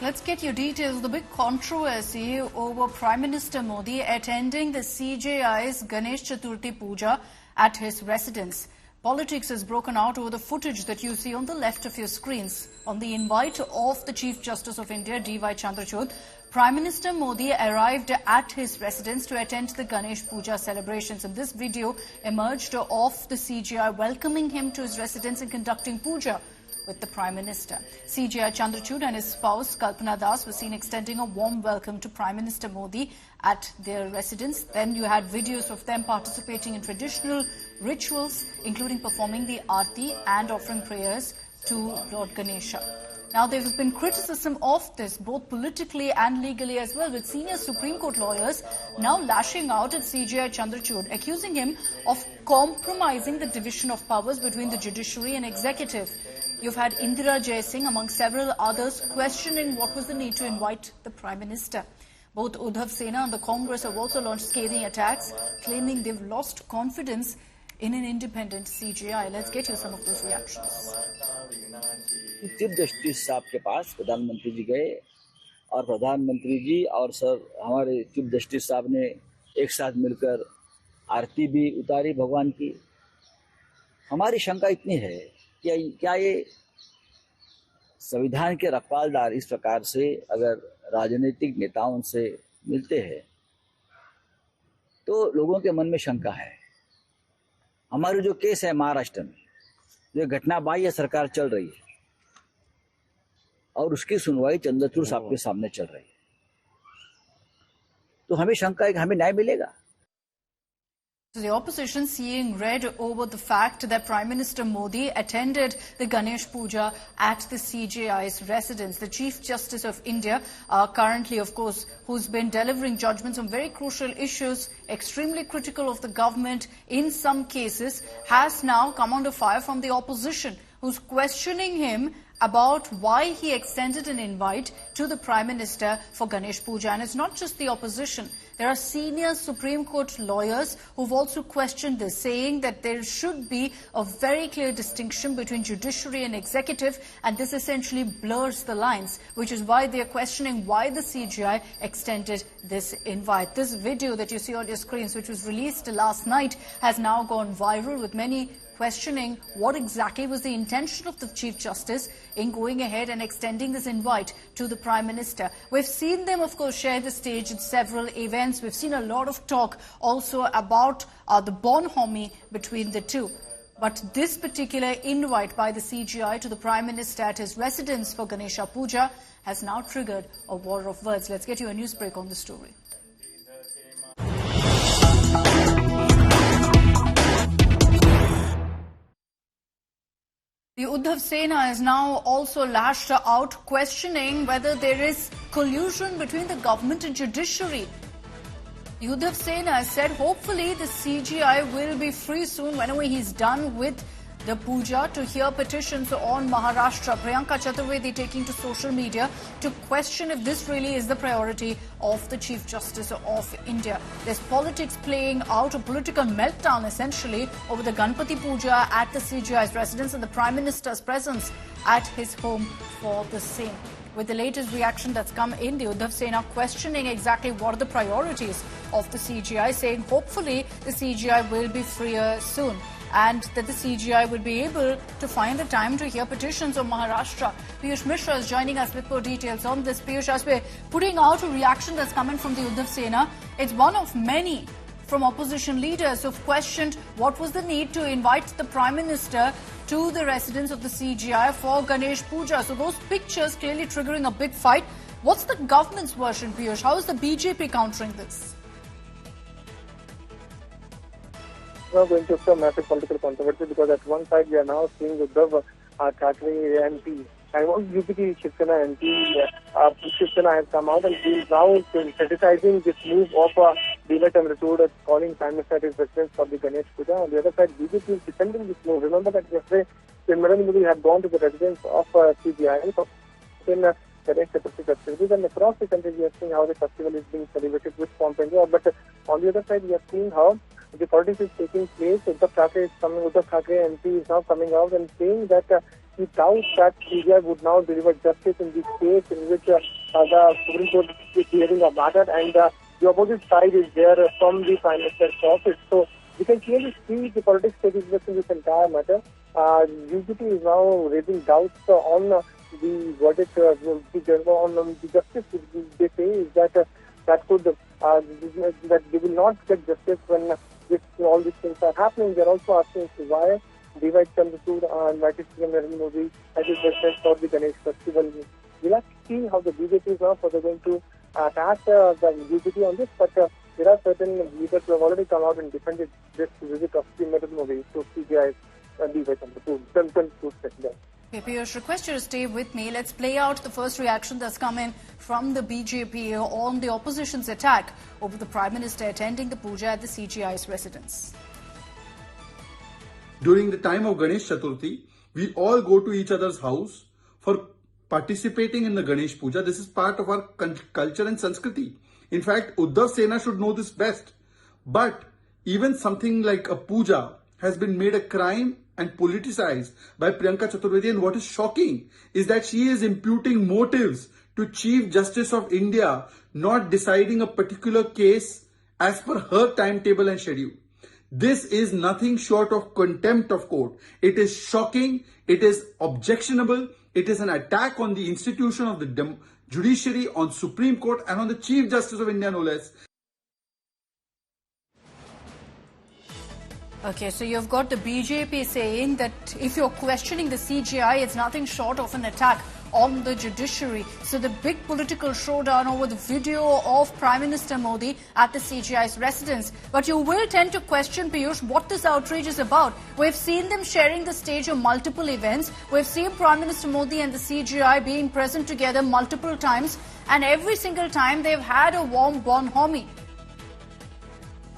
Let's get your details. The big controversy over Prime Minister Modi attending the CJI's Ganesh Puja at his residence. Politics has broken out over the footage that you see on the left of your screens. On the invite of the Chief Justice of India, DY Chandrachud, Prime Minister Modi arrived at his residence to attend the Ganesh Puja celebrations. And this video emerged of the CJI welcoming him to his residence and conducting puja with the Prime Minister. CJI Chandrachud and his spouse Kalpana were seen extending a warm welcome to Prime Minister Modi at their residence. Then you had videos of them participating in traditional rituals, including performing the Aarti and offering prayers to Lord Ganesha. Now, there has been criticism of this, both politically and legally as well, with senior Supreme Court lawyers now lashing out at CJI Chandrachud, accusing him of compromising the division of powers between the judiciary and executive. You've had Indira Jaising, among several others, questioning what was the need to invite the Prime Minister. Both Uddhav Sena and the Congress have also launched scathing attacks, claiming they've lost confidence in an independent CJI. Let's get you some of those reactions. Chief justice साहब के पास प्रधानमंत्री जी गए और प्रधानमंत्री जी और sir हमारे chief justice साहब ने एक साथ मिलकर आरती भी उतारी भगवान की। हमारी शंका इतनी है कि क्या ये संविधान के रखवालदार इस प्रकार से अगर राजनीतिक नेताओं से मिलते हैं तो लोगों के मन में शंका है। हमारी जो केस है महाराष्ट्र में, जो घटना बाह्य सरकार चल रही है और उसकी सुनवाई चंद्रचूड़ साहब के सामने चल रही है, तो हमें शंका है कि हमें न्याय मिलेगा। The opposition seeing red over the fact that Prime Minister Modi attended the Ganesh Puja at the CJI's residence. The Chief Justice of India, currently, of course, who's been delivering judgments on very crucial issues, extremely critical of the government in some cases, has now come under fire from the opposition, who's questioning him about why he extended an invite to the Prime Minister for Ganesh Puja. And it's not just the opposition. There are senior Supreme Court lawyers who've also questioned this, saying that there should be a very clear distinction between judiciary and executive, and this essentially blurs the lines, which is why they're questioning why the CJI extended this invite. This video that you see on your screens, which was released last night, has now gone viral, with many questioning what exactly was the intention of the Chief Justice in going ahead and extending this invite to the Prime Minister. We've seen them, of course, share the stage in several events. We've seen a lot of talk also about the bonhomie between the two. But this particular invite by the CJI to the Prime Minister at his residence for Ganesha Puja has now triggered a war of words. Let's get you a news break on the story. The Uddhav Sena is now also lashed out, questioning whether there is collusion between the government and judiciary. The Uddhav Sena has said hopefully the CJI will be free soon whenever he's done with the puja to hear petitions on Maharashtra. Priyanka Chaturvedi taking to social media to question if this really is the priority of the Chief Justice of India. There's politics playing out, a political meltdown essentially over the Ganpati Puja at the CJI's residence and the Prime Minister's presence at his home for the same. With the latest reaction that's come in, the Uddhav Sena questioning exactly what are the priorities of the CJI, saying hopefully the CJI will be freer soon, and that the CJI will be able to find the time to hear petitions on Maharashtra. Piyush Mishra is joining us with more details on this. Piyush, as we're putting out a reaction that's coming from the Uddhav Sena, it's one of many from opposition leaders who've questioned what was the need to invite the Prime Minister to the residence of the CJI for Ganesh Puja. So those pictures clearly triggering a big fight. What's the government's version, Piyush? How is the BJP countering this? Now going to some massive political controversy, because at one side we are now seeing Uddhav Thackeray MP and one UBT Chief Sena MP, Chief Sena has come out and he is now criticizing this move of DY Chandrachud, calling Prime Minister at his residence for the Ganesh Puja. On the other side, BJP is defending this move. Remember that yesterday, Narendra Modi had gone to the residence of CJI in Ganesh Chaturthi festivities, and across the country we are seeing how the festival is being celebrated with pomp and joy. But on the other side, we are seeing how the politics is taking place. Uddhav Thackeray MP is now coming out and saying that he doubts that CJI would now deliver justice in this case in which the Supreme Court is hearing a matter, and the opposite side is there from the Prime Minister's office. So we can clearly see the politics taking place in this entire matter. UBT is now raising doubts on the verdict, on the justice. They say is that that they will not get justice when all these things are happening. They're also asking why DY Chandrachud invited Minister Narendra Modi as his president for the Ganesh festival. We'll have to see how the BJP is now further going to attack the UBT on this, but there are certain leaders who have already come out and defended this visit of Narendra Modi to CJI DY Chandrachud. Okay, Piyush, request you to stay with me. Let's play out the first reaction that's come in from the BJP on the opposition's attack over the Prime Minister attending the puja at the CJI's residence. During the time of Ganesh Chaturthi, we all go to each other's house for participating in the Ganesh Puja. This is part of our culture and Sanskriti. In fact, Uddhav Sena should know this best. But even something like a puja has been made a crime and politicized by Priyanka Chaturvedi. And what is shocking is that she is imputing motives to Chief Justice of India, not deciding a particular case as per her timetable and schedule. This is nothing short of contempt of court. It is shocking. It is objectionable. It is an attack on the institution of the judiciary, on Supreme Court, and on the Chief Justice of India, no less. Okay, so you've got the BJP saying that if you're questioning the CJI, it's nothing short of an attack on the judiciary. So the big political showdown over the video of Prime Minister Modi at the CJI's residence. But you will tend to question, Piyush, what this outrage is about. We've seen them sharing the stage of multiple events. We've seen Prime Minister Modi and the CJI being present together multiple times. And every single time they've had a warm bonhomie.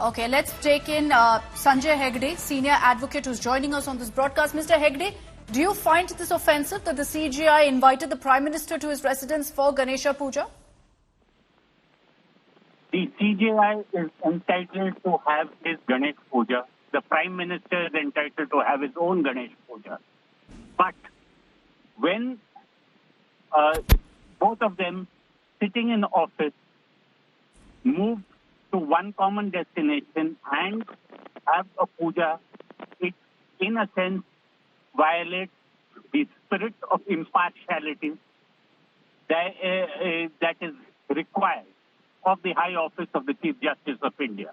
Okay, let's take in Sanjay Hegde, senior advocate who's joining us on this broadcast. Mr. Hegde, do you find this offensive that the CJI invited the Prime Minister to his residence for Ganesha Puja? The CJI is entitled to have his Ganesh Puja. The Prime Minister is entitled to have his own Ganesh Puja. But when both of them sitting in office move to one common destination and have a puja, it in a sense violates the spirit of impartiality that is required of the high office of the Chief Justice of India.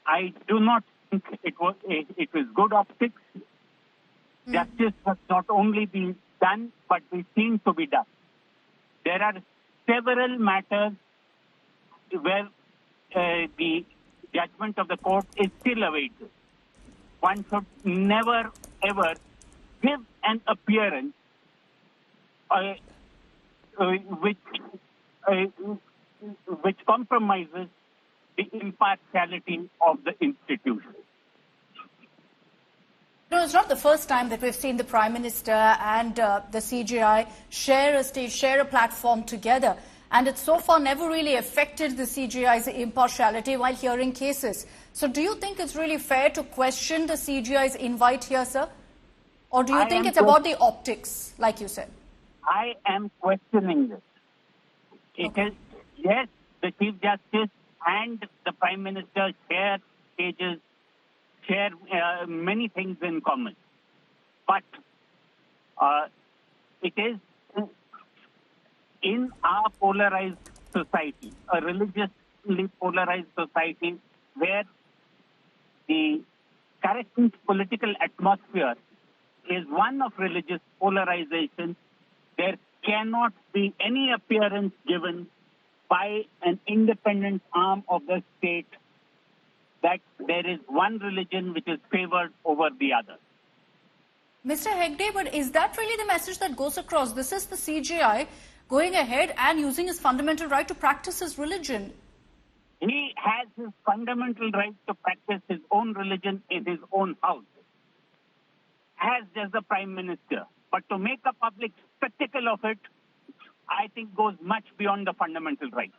I do not think it was good optics. Justice must not only be done, but be seen to be done. There are several matters where the judgment of the court is still awaited. One should never, ever give an appearance which compromises the impartiality of the institution. No, it's not the first time that we've seen the Prime Minister and the CJI share a stage, share a platform together. And it's so far never really affected the CJI's impartiality while hearing cases. So do you think it's really fair to question the CJI's invite here, sir? Or do you think it's about the optics, like you said? I am questioning this. It is, yes, the Chief Justice and the Prime Minister share stages, share many things in common. But it is in our polarized society, a religiously polarized society where the current political atmosphere is one of religious polarization, there cannot be any appearance given by an independent arm of the state that there is one religion which is favored over the other. Mr. Hegde, but is that really the message that goes across? This is the CJI going ahead and using his fundamental right to practice his religion. He has his fundamental right to practice his own religion in his own house, as does the Prime Minister. But to make a public spectacle of it, I think goes much beyond the fundamental right.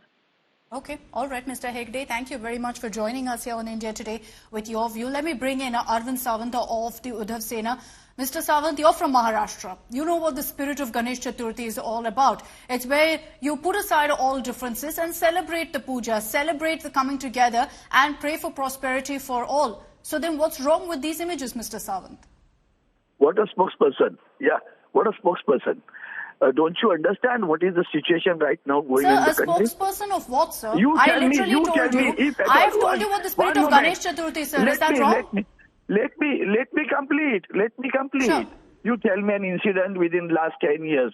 Okay, all right, Mr. Hegde, thank you very much for joining us here on India Today with your view. Let me bring in Arvind Sawant of the Uddhav Sena. Mr. Sawant, you're from Maharashtra. You know what the spirit of Ganesh Chaturthi is all about. It's where you put aside all differences and celebrate the puja, celebrate the coming together and pray for prosperity for all. So then what's wrong with these images, Mr. Sawant? What a spokesperson. Yeah, what a spokesperson. Don't you understand what is the situation right now going in the country? Sir, a spokesperson of what, sir? I literally told you. I have told you what the spirit of Ganesh Chaturthi, sir. Is that wrong? Let me complete. Sure. You tell me an incident within the last 10 years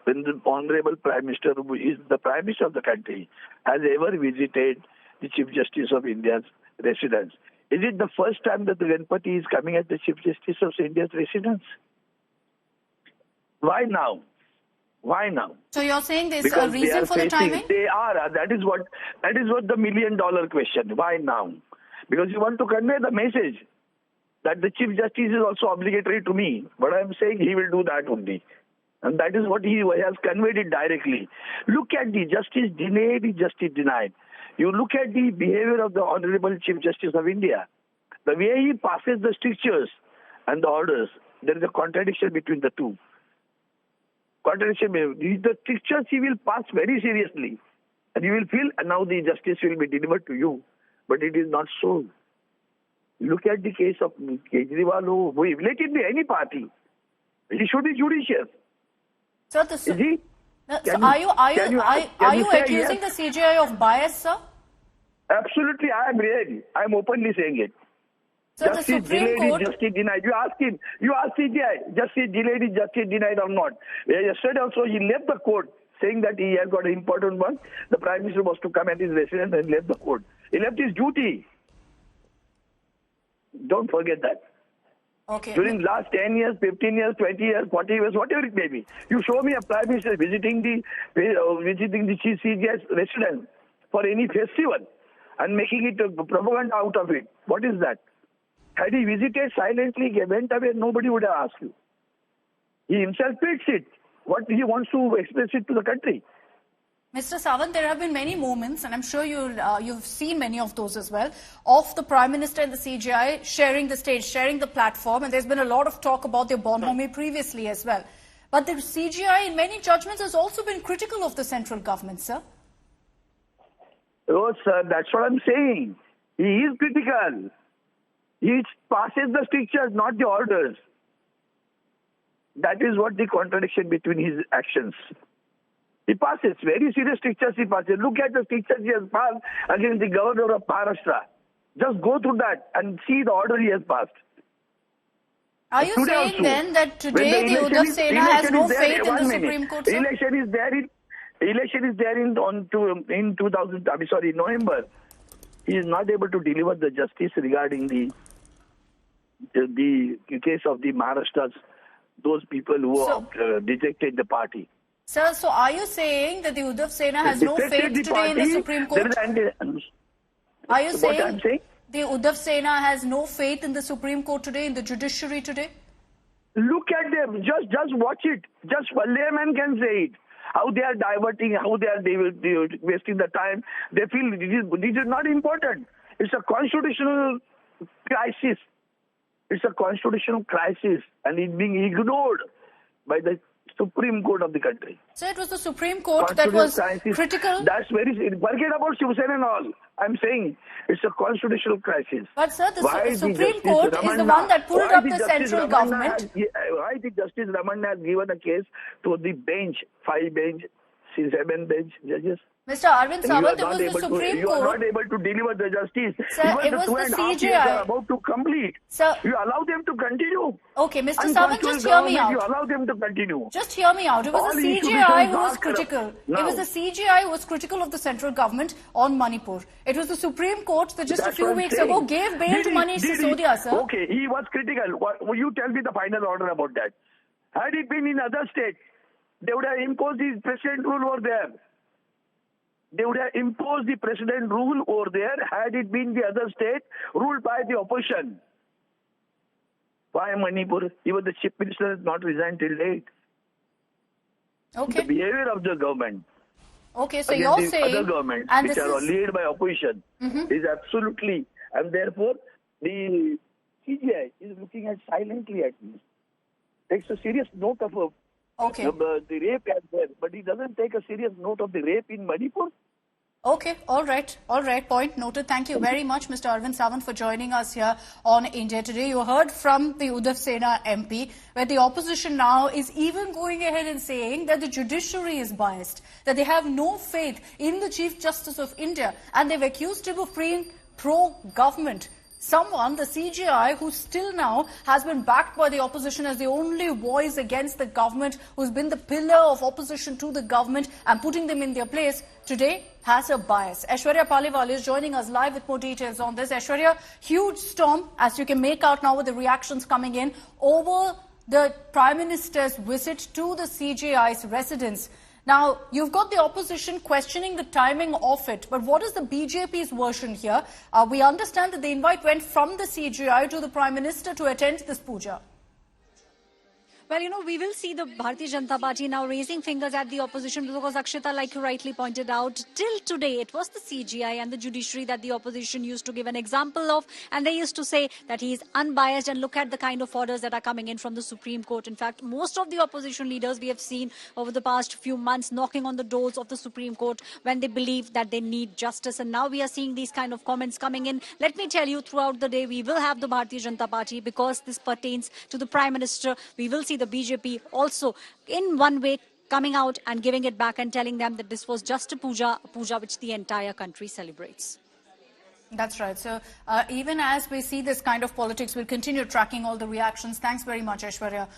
when the Honorable Prime Minister, who is the Prime Minister of the country, has ever visited the Chief Justice of India's residence. Is it the first time that the Ganpati is coming at the Chief Justice of India's residence? Why now? Why now? So you're saying there's because a reason for the timing? They are. That is what the million-dollar question. Why now? Because you want to convey the message that the Chief Justice is also obligatory to me. But I'm saying he will do that only. And that is what he has conveyed it directly. Look at the justice delayed, the justice denied. You look at the behavior of the Honorable Chief Justice of India. The way he passes the strictures and the orders, there is a contradiction between the two. Contradiction. The strictures he will pass very seriously. And you will feel, and now the justice will be delivered to you. But it is not so. Look at the case of Kejriwal. Let it be any party. He should be judicious. So, is he? So are you accusing the CJI of bias, sir? Absolutely, I am ready. I am openly saying it. So justice delayed is justice denied. You ask him. You ask CJI. Justice delayed is justice denied or not. Yesterday also he left the court saying that he has got an important one. The Prime Minister was to come at his residence and left the court. He left his duty. Don't forget that. Okay. During last 10 years, 15 years, 20 years, 40 years, whatever it may be, you show me a Prime Minister visiting the CJI's residence for any festival and making it a propaganda out of it. What is that? Had he visited silently, went away, nobody would have asked you. He himself picks it. What he wants to express it to the country. Mr. Sawant, there have been many moments, and I'm sure you've seen many of those as well, of the Prime Minister and the CJI sharing the stage, sharing the platform, and there's been a lot of talk about their bonhomie previously as well. But the CJI, in many judgments, has also been critical of the central government, sir. Oh, sir, that's what I'm saying. He is critical. He passes the strictures, not the orders. That is what the contradiction between his actions. He passes very serious strictures. He passes. Look at the strictures he has passed against the governor of Maharashtra. Just go through that and see the order he has passed. Are you saying then that today the Uddhav Sena has no faith in the Supreme Court, sir? Election is there in November. He is not able to deliver the justice regarding the case of the Maharashtra's those people who dejected the party. Sir, so are you saying that the Uddhav Sena has no faith today in the Supreme Court? Are you saying the Uddhav Sena has no faith in the Supreme Court today, in the judiciary today? Look at them. Just watch it. Just a layman can say it. How they are diverting, how they are wasting the time. They feel this is not important. It's a constitutional crisis. It's a constitutional crisis, and it's being ignored by the Supreme Court of the country. So it was the Supreme Court that was critical? That's forget about Shiv Sena and all. I'm saying it's a constitutional crisis. But sir, the Supreme Court is the one that pulled up the central government. Why did Justice Ramanna has given a case to the bench, 5 bench, 7 bench judges? Mr. Arvind Sawant, it was the Supreme Court. You are not able to deliver the justice. Sir, it was the CJI. About to complete. Sir, you allow them to continue. Okay, Mr. Sawant, just hear me out. You allow them to continue. Just hear me out. It was the CJI who was critical. It was the CJI who was critical of the central government on Manipur. It was the Supreme Court that just a few weeks ago gave bail to Manish Sisodia, sir. Okay, he was critical. You tell me the final order about that. Had it been in other states, they would have imposed the president rule over there. They would have imposed the president rule over there had it been the other state ruled by the opposition. Why Manipur? Even the chief minister has not resigned till late. Okay. The behavior of the government. Okay, so against you're the saying... other governments and which this are is- led by opposition is absolutely, and therefore the CJI is looking at silently at this. Takes a serious note of Okay. the rape as there, but he doesn't take a serious note of the rape in Manipur. Okay, all right, point noted. Thank you very much, Mr. Arvind Sawant, for joining us here on India Today. You heard from the Uddhav Sena MP, where the opposition now is even going ahead and saying that the judiciary is biased, that they have no faith in the Chief Justice of India, and they've accused him of being pro-government. Someone, the CJI, who still now has been backed by the opposition as the only voice against the government, who's been the pillar of opposition to the government and putting them in their place, today has a bias. Aishwarya Paliwal is joining us live with more details on this. Aishwarya, huge storm, as you can make out now with the reactions coming in, over the Prime Minister's visit to the CJI's residence. Now, you've got the opposition questioning the timing of it, but what is the BJP's version here? We understand that the invite went from the CJI to the Prime Minister to attend this puja. Well, we will see the Bharatiya Janata Party now raising fingers at the opposition because, Akshita, like you rightly pointed out, till today it was the CJI and the judiciary that the opposition used to give an example of, and they used to say that he is unbiased, and look at the kind of orders that are coming in from the Supreme Court. In fact, most of the opposition leaders we have seen over the past few months knocking on the doors of the Supreme Court when they believe that they need justice, and now we are seeing these kind of comments coming in. Let me tell you, throughout the day we will have the Bharatiya Janata Party, because this pertains to the Prime Minister. We will see the BJP also in one way coming out and giving it back and telling them that this was just a puja which the entire country celebrates. That's right. So even as we see this kind of politics, we'll continue tracking all the reactions. Thanks very much, Aishwarya.